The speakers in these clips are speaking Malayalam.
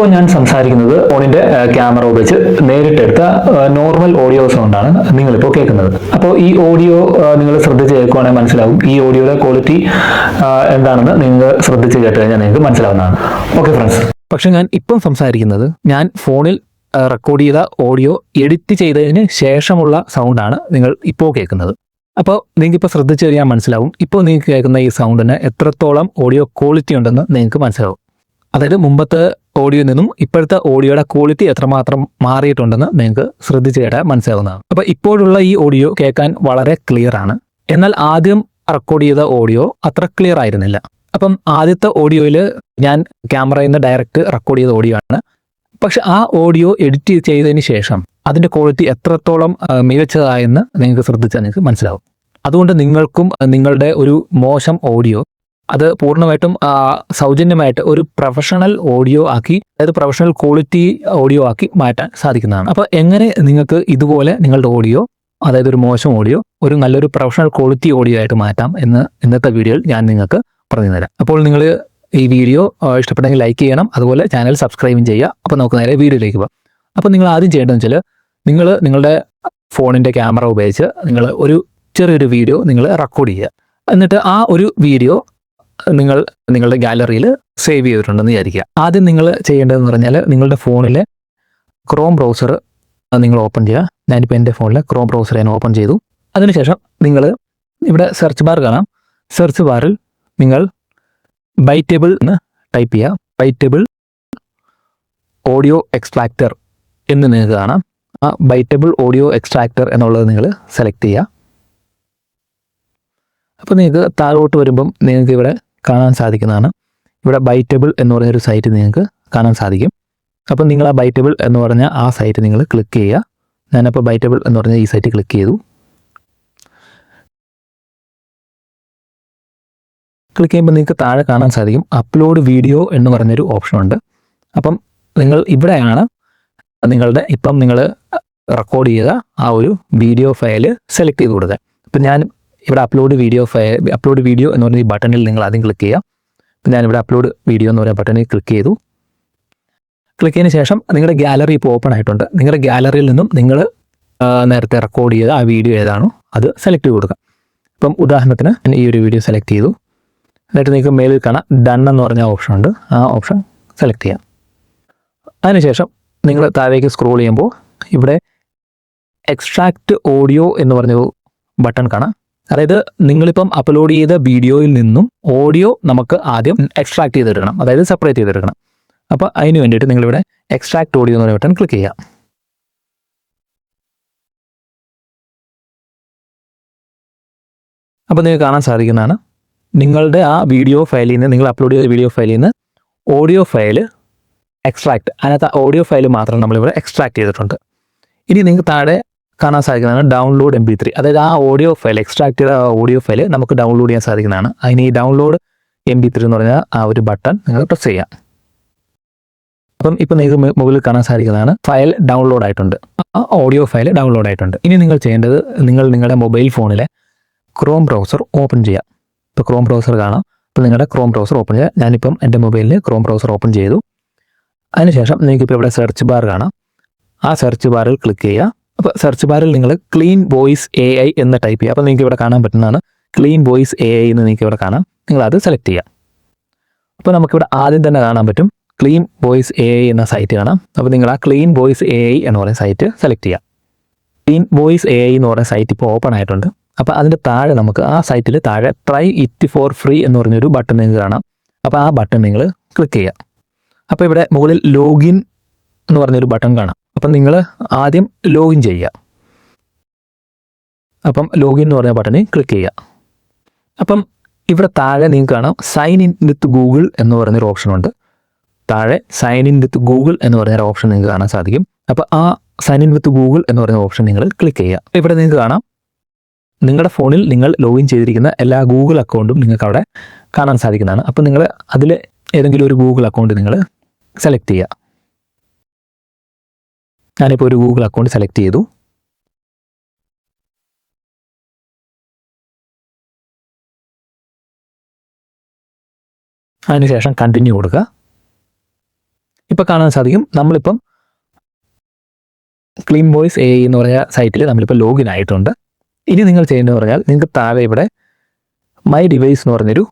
ഇപ്പോൾ ഞാൻ സംസാരിക്കുന്നത് ഫോണിന്റെ ക്യാമറ ഉപയോഗിച്ച് നേരിട്ടെടുത്ത നോർമൽ ഓഡിയോ സൗണ്ടാണ് നിങ്ങളിപ്പോൾ കേൾക്കുന്നത്. അപ്പോൾ ഈ ഓഡിയോ നിങ്ങൾ ശ്രദ്ധിച്ച് കേൾക്കുവാണെങ്കിൽ മനസ്സിലാവും ഈ ഓഡിയോയുടെ ക്വാളിറ്റി എന്താണെന്ന് നിങ്ങൾ ശ്രദ്ധിച്ച് കേട്ട് കഴിഞ്ഞാൽ നിങ്ങൾക്ക് മനസ്സിലാവുന്നതാണ്. ഓക്കെ ഫ്രണ്ട്സ്, പക്ഷെ ഞാൻ ഇപ്പം സംസാരിക്കുന്നത് ഞാൻ ഫോണിൽ റെക്കോർഡ് ചെയ്ത ഓഡിയോ എഡിറ്റ് ചെയ്തതിന് ശേഷമുള്ള സൗണ്ടാണ് നിങ്ങൾ ഇപ്പോൾ കേൾക്കുന്നത്. അപ്പോൾ നിങ്ങൾക്ക് ഇപ്പോൾ ശ്രദ്ധിച്ചു കഴിഞ്ഞാൽ മനസ്സിലാവും ഇപ്പോൾ നിങ്ങൾക്ക് കേൾക്കുന്ന ഈ സൗണ്ടിന് എത്രത്തോളം ഓഡിയോ ക്വാളിറ്റി ഉണ്ടെന്ന് നിങ്ങൾക്ക് മനസ്സിലാവും. അതായത് മുമ്പത്തെ ഓഡിയോയിൽ നിന്നും ഇപ്പോഴത്തെ ഓഡിയോയുടെ ക്വാളിറ്റി എത്രമാത്രം മാറിയിട്ടുണ്ടെന്ന് നിങ്ങൾക്ക് ശ്രദ്ധിച്ചു കേട്ടാൽ മനസ്സിലാവുന്നതാണ്. അപ്പോൾ ഇപ്പോഴുള്ള ഈ ഓഡിയോ കേൾക്കാൻ വളരെ ക്ലിയർ ആണ്. എന്നാൽ ആദ്യം റെക്കോർഡ് ചെയ്ത ഓഡിയോ അത്ര ക്ലിയർ ആയിരുന്നില്ല. അപ്പം ആദ്യത്തെ ഓഡിയോയിൽ ഞാൻ ക്യാമറയിൽ നിന്ന് ഡയറക്റ്റ് റെക്കോർഡ് ചെയ്ത ഓഡിയോ ആണ്. പക്ഷെ ആ ഓഡിയോ എഡിറ്റ് ചെയ്തതിന് ശേഷം അതിൻ്റെ ക്വാളിറ്റി എത്രത്തോളം മികച്ചതായെന്ന് നിങ്ങൾക്ക് ശ്രദ്ധിച്ചാൽ നിങ്ങൾക്ക് മനസ്സിലാവും. അതുകൊണ്ട് നിങ്ങൾക്കും നിങ്ങളുടെ ഒരു മോശം ഓഡിയോ അത് പൂർണ്ണമായിട്ടും സൗജന്യമായിട്ട് ഒരു പ്രൊഫഷണൽ ഓഡിയോ ആക്കി, അതായത് പ്രൊഫഷണൽ ക്വാളിറ്റി ഓഡിയോ ആക്കി മാറ്റാൻ സാധിക്കുന്നതാണ്. അപ്പോൾ എങ്ങനെ നിങ്ങൾക്ക് ഇതുപോലെ നിങ്ങളുടെ ഓഡിയോ, അതായത് ഒരു മോശം ഓഡിയോ ഒരു നല്ലൊരു പ്രൊഫഷണൽ ക്വാളിറ്റി ഓഡിയോ ആയിട്ട് മാറ്റാം എന്ന് ഇന്നത്തെ വീഡിയോയിൽ ഞാൻ നിങ്ങൾക്ക് പറഞ്ഞു തരാം. അപ്പോൾ നിങ്ങൾ ഈ വീഡിയോ ഇഷ്ടപ്പെട്ടെങ്കിൽ ലൈക്ക് ചെയ്യണം, അതുപോലെ ചാനൽ സബ്സ്ക്രൈബും ചെയ്യുക. അപ്പോൾ നമുക്ക് നേരെ വീഡിയോയിലേക്ക് പോകാം. അപ്പോൾ നിങ്ങൾ ആദ്യം ചെയ്യേണ്ടതെന്ന് വെച്ചാൽ നിങ്ങൾ നിങ്ങളുടെ ഫോണിൻ്റെ ക്യാമറ ഉപയോഗിച്ച് നിങ്ങൾ ഒരു ചെറിയൊരു വീഡിയോ നിങ്ങൾ റെക്കോർഡ് ചെയ്യുക. എന്നിട്ട് ആ ഒരു വീഡിയോ നിങ്ങൾ നിങ്ങളുടെ ഗാലറിയിൽ സേവ് ചെയ്തിട്ടുണ്ടെന്ന് വിചാരിക്കുക. ആദ്യം നിങ്ങൾ ചെയ്യേണ്ടതെന്ന് പറഞ്ഞാൽ നിങ്ങളുടെ ഫോണിലെ ക്രോം ബ്രൗസർ നിങ്ങൾ ഓപ്പൺ ചെയ്യുക. ഞാനിപ്പോൾ എൻ്റെ ഫോണിൽ ക്രോം ബ്രൗസർ ഞാൻ ഓപ്പൺ ചെയ്തു. അതിനുശേഷം നിങ്ങൾ ഇവിടെ സെർച്ച് ബാർ കാണാം. സെർച്ച് ബാറിൽ നിങ്ങൾ ബൈറ്റേബിൾ എന്ന് ടൈപ്പ് ചെയ്യുക. ബൈറ്റേബിൾ ഓഡിയോ എക്സ്ട്രാക്ടർ എന്ന് നിങ്ങൾക്ക് കാണാം. ആ ബൈറ്റേബിൾ ഓഡിയോ എക്സ്ട്രാക്ടർ എന്നുള്ളത് നിങ്ങൾ സെലക്ട് ചെയ്യുക. അപ്പോൾ നിങ്ങൾക്ക് താഴോട്ട് വരുമ്പം നിങ്ങൾക്ക് ഇവിടെ കാണാൻ സാധിക്കുന്നതാണ്. ഇവിടെ ബൈറ്റേബിൾ എന്ന് പറഞ്ഞൊരു സൈറ്റ് നിങ്ങൾക്ക് കാണാൻ സാധിക്കും. അപ്പം നിങ്ങൾ ആ ബൈറ്റേബിൾ എന്ന് പറഞ്ഞ ആ സൈറ്റ് നിങ്ങൾ ക്ലിക്ക് ചെയ്യുക. ഞാനപ്പോൾ ബൈറ്റേബിൾ എന്ന് പറഞ്ഞ ഈ സൈറ്റ് ക്ലിക്ക് ചെയ്തു. ക്ലിക്ക് ചെയ്യുമ്പോൾ നിങ്ങൾക്ക് താഴെ കാണാൻ സാധിക്കും അപ്ലോഡ് വീഡിയോ എന്ന് പറഞ്ഞൊരു ഓപ്ഷൻ ഉണ്ട്. അപ്പം നിങ്ങൾ ഇവിടെയാണ് ഇപ്പം നിങ്ങൾ റെക്കോർഡ് ചെയ്ത ആ ഒരു വീഡിയോ ഫയൽ സെലക്ട് ചെയ്ത് കൊടുക്കുക. ഇപ്പം ഞാൻ ഇവിടെ അപ്ലോഡ് വീഡിയോ എന്ന് പറഞ്ഞ ഈ ബട്ടണിൽ നിങ്ങൾ ആദ്യം ക്ലിക്ക് ചെയ്യുക. ഇപ്പം ഞാനിവിടെ അപ്ലോഡ് വീഡിയോ എന്ന് പറയുന്ന ബട്ടണിൽ ക്ലിക്ക് ചെയ്തു. ക്ലിക്ക് ചെയ്തതിന് ശേഷം നിങ്ങളുടെ ഗാലറി ഇപ്പോൾ ഓപ്പൺ ആയിട്ടുണ്ട്. നിങ്ങളുടെ ഗാലറിയിൽ നിന്നും നിങ്ങൾ നേരത്തെ റെക്കോർഡ് ചെയ്ത ആ വീഡിയോ ഏതാണോ അത് സെലക്ട് ചെയ്ത് കൊടുക്കുക. ഇപ്പം ഉദാഹരണത്തിന് ഞാൻ ഈ ഒരു വീഡിയോ സെലക്ട് ചെയ്തു. എന്നിട്ട് നിങ്ങൾക്ക് മേലിൽ കാണാം ഡൺ എന്ന് പറഞ്ഞ ഓപ്ഷൻ ഉണ്ട്. ആ ഓപ്ഷൻ സെലക്ട് ചെയ്യാം. അതിനുശേഷം നിങ്ങൾ താഴേക്ക് സ്ക്രോൾ ചെയ്യുമ്പോൾ ഇവിടെ എക്സ്ട്രാക്റ്റ് ഓഡിയോ എന്ന് പറഞ്ഞൊരു ബട്ടൺ കാണാം. അതായത് നിങ്ങളിപ്പം അപ്ലോഡ് ചെയ്ത വീഡിയോയിൽ നിന്നും ഓഡിയോ നമുക്ക് ആദ്യം എക്സ്ട്രാക്ട് ചെയ്തെടുക്കണം, അതായത് സെപ്പറേറ്റ് ചെയ്തെടുക്കണം. അപ്പോൾ അതിന് വേണ്ടിയിട്ട് നിങ്ങളിവിടെ എക്സ്ട്രാക്ട് ഓഡിയോ എന്ന് പറഞ്ഞ ബട്ടൺ ക്ലിക്ക് ചെയ്യാം. അപ്പോൾ നിങ്ങൾക്ക് കാണാൻ സാധിക്കുന്നതാണ് നിങ്ങളുടെ ആ വീഡിയോ ഫയലിൽ നിന്ന്, നിങ്ങൾ അപ്ലോഡ് ചെയ്ത വീഡിയോ ഫയലിൽ നിന്ന് ഓഡിയോ ഫയൽ എക്സ്ട്രാക്ട്, അതിനകത്ത് ഓഡിയോ ഫയൽ മാത്രം നമ്മളിവിടെ എക്സ്ട്രാക്ട് ചെയ്തിട്ടുണ്ട്. ഇനി നിങ്ങൾക്ക് താഴെ കാണാൻ സാധിക്കുന്നതാണ് ഡൗൺലോഡ് MP3, അതായത് ആ ഓഡിയോ ഫയൽ എക്സ്ട്രാക്ട് ചെയ്ത ഓഡിയോ ഫയൽ നമുക്ക് ഡൗൺലോഡ് ചെയ്യാൻ സാധിക്കുന്നതാണ്. അതിന് ഈ ഡൗൺലോഡ് MP3 എന്ന് പറഞ്ഞാൽ ആ ഒരു ബട്ടൺ നിങ്ങൾ പ്രസ് ചെയ്യാം. അപ്പം ഇപ്പം നിങ്ങൾക്ക് മുകളിൽ കാണാൻ സാധിക്കുന്നതാണ് ഫയൽ ഡൗൺലോഡ് ആയിട്ടുണ്ട്, ആ ഓഡിയോ ഫയൽ ഡൗൺലോഡ് ആയിട്ടുണ്ട്. ഇനി നിങ്ങൾ ചെയ്യേണ്ടത് നിങ്ങളുടെ മൊബൈൽ ഫോണിലെ ക്രോം ബ്രൗസർ ഓപ്പൺ ചെയ്യുക. ഇപ്പോൾ ക്രോം ബ്രൗസർ കാണാം. അപ്പോൾ നിങ്ങളുടെ ക്രോം ബ്രൗസർ ഓപ്പൺ ചെയ്യുക. ഞാനിപ്പം എൻ്റെ മൊബൈലിൽ ക്രോം ബ്രൗസർ ഓപ്പൺ ചെയ്തു. അതിനുശേഷം നിങ്ങൾക്കിപ്പോൾ ഇവിടെ സെർച്ച് ബാർ കാണാം. ആ സെർച്ച് ബാറിൽ ക്ലിക്ക് ചെയ്യുക. അപ്പോൾ സെർച്ച് ബാറിൽ നിങ്ങൾ ക്ലീൻ വോയിസ് AI എന്ന് ടൈപ്പ് ചെയ്യുക. അപ്പോൾ നിങ്ങൾക്ക് ഇവിടെ കാണാൻ പറ്റുന്നതാണ് ക്ലീൻ വോയിസ് AI എന്ന് നിങ്ങൾക്ക് ഇവിടെ കാണാം. നിങ്ങളത് സെലക്ട് ചെയ്യുക. അപ്പോൾ നമുക്കിവിടെ ആദ്യം തന്നെ കാണാൻ പറ്റും ക്ലീൻ വോയിസ് AI എന്ന സൈറ്റ് കാണാം. അപ്പോൾ നിങ്ങൾ ആ ക്ലീൻ വോയിസ് AI എന്ന് പറയുന്ന സൈറ്റ് സെലക്ട് ചെയ്യുക. ക്ലീൻ വോയിസ് AI എന്ന് പറയുന്ന സൈറ്റ് ഇപ്പോൾ ഓപ്പൺ ആയിട്ടുണ്ട്. അപ്പോൾ അതിൻ്റെ താഴെ നമുക്ക് ആ സൈറ്റിൽ താഴെ ട്രൈ ഇറ്റ് ഫോർ ഫ്രീ എന്ന് പറഞ്ഞൊരു ബട്ടൺ നിങ്ങൾക്ക് കാണാം. അപ്പോൾ ആ ബട്ടൺ നിങ്ങൾ ക്ലിക്ക് ചെയ്യുക. അപ്പോൾ ഇവിടെ മുകളിൽ ലോഗിൻ എന്ന് പറഞ്ഞൊരു ബട്ടൺ കാണാം. അപ്പം നിങ്ങൾ ആദ്യം ലോഗിൻ ചെയ്യുക. അപ്പം ലോഗിൻ എന്ന് പറഞ്ഞ ബട്ടണിൽ ക്ലിക്ക് ചെയ്യുക. അപ്പം ഇവിടെ താഴെ നിങ്ങൾക്ക് കാണാം സൈൻ ഇൻ വിത്ത് ഗൂഗിൾ എന്ന് പറയുന്നൊരു ഓപ്ഷൻ ഉണ്ട്. താഴെ സൈൻ ഇൻ വിത്ത് ഗൂഗിൾ എന്ന് പറയുന്ന ഓപ്ഷൻ നിങ്ങൾക്ക് കാണാൻ സാധിക്കും. അപ്പോൾ ആ സൈൻ ഇൻ വിത്ത് ഗൂഗിൾ എന്ന് പറയുന്ന ഓപ്ഷൻ നിങ്ങൾ ക്ലിക്ക് ചെയ്യുക. ഇവിടെ നിങ്ങൾക്ക് കാണാം നിങ്ങളുടെ ഫോണിൽ നിങ്ങൾ ലോഗിൻ ചെയ്തിരിക്കുന്ന എല്ലാ ഗൂഗിൾ അക്കൗണ്ടും നിങ്ങൾക്ക് അവിടെ കാണാൻ സാധിക്കുന്നതാണ്. അപ്പോൾ നിങ്ങൾ അതിൽ ഏതെങ്കിലും ഒരു ഗൂഗിൾ അക്കൗണ്ട് നിങ്ങൾ സെലക്ട് ചെയ്യുക. ഞാനിപ്പോൾ ഒരു ഗൂഗിൾ അക്കൗണ്ട് സെലക്ട് ചെയ്തു. അതിനുശേഷം കണ്ടിന്യൂ കൊടുക്കുക. ഇപ്പോൾ കാണാൻ സാധിക്കും നമ്മളിപ്പം ക്ലീൻ വോയിസ് AI എന്ന് പറഞ്ഞ സൈറ്റിൽ നമ്മളിപ്പോൾ ലോഗിൻ ആയിട്ടുണ്ട്. ഇനി നിങ്ങൾ ചെയ്യേണ്ടത് പറഞ്ഞാൽ നിങ്ങൾക്ക് താഴെ ഇവിടെ മൈ ഡിവൈസ് എന്ന് പറഞ്ഞൊരു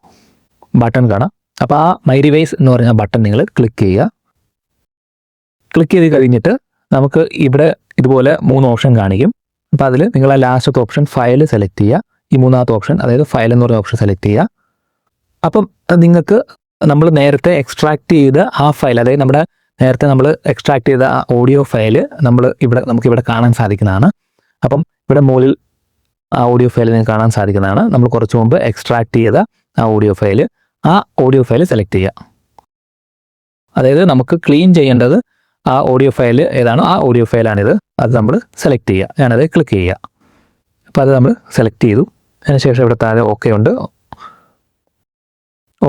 ബട്ടൺ കാണാം. അപ്പോൾ ആ മൈ ഡിവൈസ് എന്ന് പറഞ്ഞ ബട്ടൺ നിങ്ങൾ ക്ലിക്ക് ചെയ്യുക. ക്ലിക്ക് ചെയ്ത് കഴിഞ്ഞിട്ട് നമുക്ക് ഇവിടെ ഇതുപോലെ 3 ഓപ്ഷൻ കാണിക്കും. അപ്പോൾ അതിൽ നിങ്ങൾ ആ ലാസ്റ്റത്തെ ഓപ്ഷൻ ഫയൽ സെലക്ട് ചെയ്യുക. ഈ 3ാമത്തെ ഓപ്ഷൻ അതായത് ഫയൽ എന്ന് പറഞ്ഞ ഓപ്ഷൻ സെലക്ട് ചെയ്യുക. അപ്പം നിങ്ങൾക്ക് നമ്മൾ നേരത്തെ എക്സ്ട്രാക്ട് ചെയ്ത ആ ഫയൽ, അതായത് നമ്മുടെ നേരത്തെ നമ്മൾ എക്സ്ട്രാക്ട് ചെയ്ത ആ ഓഡിയോ ഫയൽ നമുക്കിവിടെ കാണാൻ സാധിക്കുന്നതാണ്. അപ്പം ഇവിടെ മുകളിൽ ആ ഓഡിയോ ഫയൽ നിങ്ങൾക്ക് കാണാൻ സാധിക്കുന്നതാണ്. നമ്മൾ കുറച്ച് മുമ്പ് എക്സ്ട്രാക്ട് ചെയ്ത ആ ഓഡിയോ ഫയൽ സെലക്ട് ചെയ്യുക. അതായത് നമുക്ക് ക്ലീൻ ചെയ്യേണ്ടത് ആ ഓഡിയോ ഫയൽ ഏതാണോ ആ ഓഡിയോ ഫയലാണിത്. അത് നമ്മൾ സെലക്ട് ചെയ്യുക. ഞാനത് ക്ലിക്ക് ചെയ്യുക. അപ്പോൾ അത് നമ്മൾ സെലക്ട് ചെയ്തു. അതിനുശേഷം ഇവിടെ താഴെ ഓക്കെ ഉണ്ട്,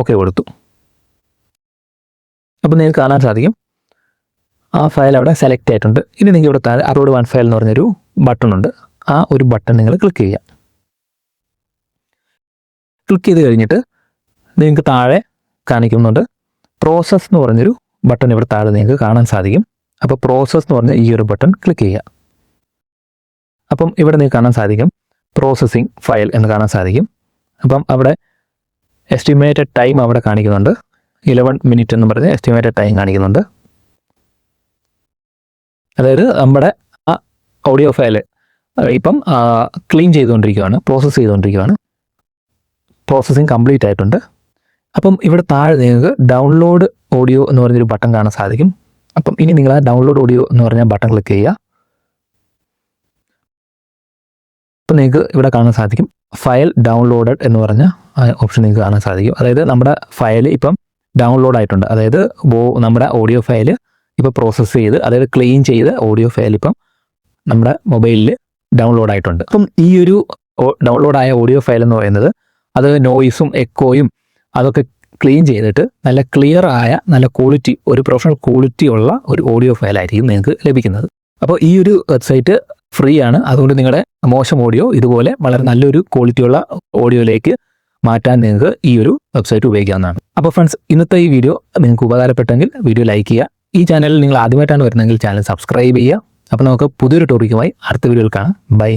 ഓക്കെ കൊടുത്തു. അപ്പോൾ നിങ്ങൾക്ക് കാണാൻ സാധിക്കും ആ ഫയൽ അവിടെ സെലക്ട് ആയിട്ടുണ്ട്. ഇനി നിങ്ങൾ ഇവിടെ താഴെ അപ്ലോഡ് വൺ ഫയൽ എന്ന് പറഞ്ഞൊരു ബട്ടൺ ഉണ്ട്. ആ ഒരു ബട്ടൺ നിങ്ങൾ ക്ലിക്ക് ചെയ്യുക. ക്ലിക്ക് ചെയ്ത് കഴിഞ്ഞിട്ട് നിങ്ങൾക്ക് താഴെ കാണിക്കുന്നുണ്ട് പ്രോസസ്സ് എന്ന് പറഞ്ഞൊരു ബട്ടൺ ഇവിടെ താഴെ നിങ്ങൾക്ക് കാണാൻ സാധിക്കും. അപ്പോൾ പ്രോസസ്സ് എന്ന് പറഞ്ഞ ഈ ഒരു ബട്ടൺ ക്ലിക്ക് ചെയ്യുക. അപ്പം ഇവിടെ നിങ്ങൾക്ക് കാണാൻ സാധിക്കും പ്രോസസ്സിങ് ഫയൽ എന്ന് കാണാൻ സാധിക്കും. അപ്പം അവിടെ എസ്റ്റിമേറ്റഡ് ടൈം അവിടെ കാണിക്കുന്നുണ്ട്. 11 മിനിറ്റ് എന്ന് പറഞ്ഞ് എസ്റ്റിമേറ്റഡ് ടൈം കാണിക്കുന്നുണ്ട്. അതായത് നമ്മുടെ ആ ഓഡിയോ ഫയൽ ഇപ്പം ക്ലീൻ ചെയ്തുകൊണ്ടിരിക്കുകയാണ്, പ്രോസസ്സ് ചെയ്തുകൊണ്ടിരിക്കുകയാണ്. പ്രോസസ്സിങ് കംപ്ലീറ്റ് ആയിട്ടുണ്ട്. അപ്പം ഇവിടെ താഴെ നിങ്ങൾക്ക് ഡൗൺലോഡ് ഓഡിയോ എന്ന് പറഞ്ഞൊരു ബട്ടൺ കാണാൻ സാധിക്കും. അപ്പം ഇനി നിങ്ങൾ ആ ഡൗൺലോഡ് ഓഡിയോ എന്ന് പറഞ്ഞ ബട്ടൺ ക്ലിക്ക് ചെയ്യുക. അപ്പം നിങ്ങൾക്ക് ഇവിടെ കാണാൻ സാധിക്കും ഫയൽ ഡൗൺലോഡഡ് എന്ന് പറഞ്ഞ ഓപ്ഷൻ നിങ്ങൾക്ക് കാണാൻ സാധിക്കും. അതായത് നമ്മുടെ ഫയൽ ഇപ്പം ഡൗൺലോഡ് ആയിട്ടുണ്ട്. അതായത് നമ്മുടെ ഓഡിയോ ഫയൽ ഇപ്പോൾ പ്രോസസ്സ് ചെയ്ത്, അതായത് ക്ലീൻ ചെയ്ത് ഓഡിയോ ഫയൽ ഇപ്പം നമ്മുടെ മൊബൈലിൽ ഡൗൺലോഡ് ആയിട്ടുണ്ട്. അപ്പം ഈ ഒരു ഡൗൺലോഡായ ഓഡിയോ ഫയൽ എന്ന് പറയുന്നത് അത് നോയിസും എക്കോയും അതൊക്കെ ക്ലീൻ ചെയ്തിട്ട് നല്ല ക്ലിയർ ആയ നല്ല ക്വാളിറ്റി, ഒരു പ്രൊഫഷണൽ ക്വാളിറ്റി ഉള്ള ഒരു ഓഡിയോ ഫയലായിരിക്കും നിങ്ങൾക്ക് ലഭിക്കുന്നത്. അപ്പോൾ ഈ ഒരു വെബ്സൈറ്റ് ഫ്രീ ആണ്. അതുകൊണ്ട് നിങ്ങളുടെ മോശം ഓഡിയോ ഇതുപോലെ വളരെ നല്ലൊരു ക്വാളിറ്റിയുള്ള ഓഡിയോയിലേക്ക് മാറ്റാൻ നിങ്ങൾക്ക് ഈ ഒരു വെബ്സൈറ്റ് ഉപയോഗിക്കാവുന്നതാണ്. അപ്പോൾ ഫ്രണ്ട്സ്, ഇന്നത്തെ ഈ വീഡിയോ നിങ്ങൾക്ക് ഉപകാരപ്പെട്ടെങ്കിൽ വീഡിയോ ലൈക്ക് ചെയ്യുക. ഈ ചാനലിൽ നിങ്ങൾ ആദ്യമായിട്ടാണ് വരുന്നതെങ്കിൽ ചാനൽ സബ്സ്ക്രൈബ് ചെയ്യുക. അപ്പോൾ നമുക്ക് പുതിയൊരു ടോപ്പിക്കുമായി അടുത്ത വീഡിയോയിൽ കാണാം. ബൈ.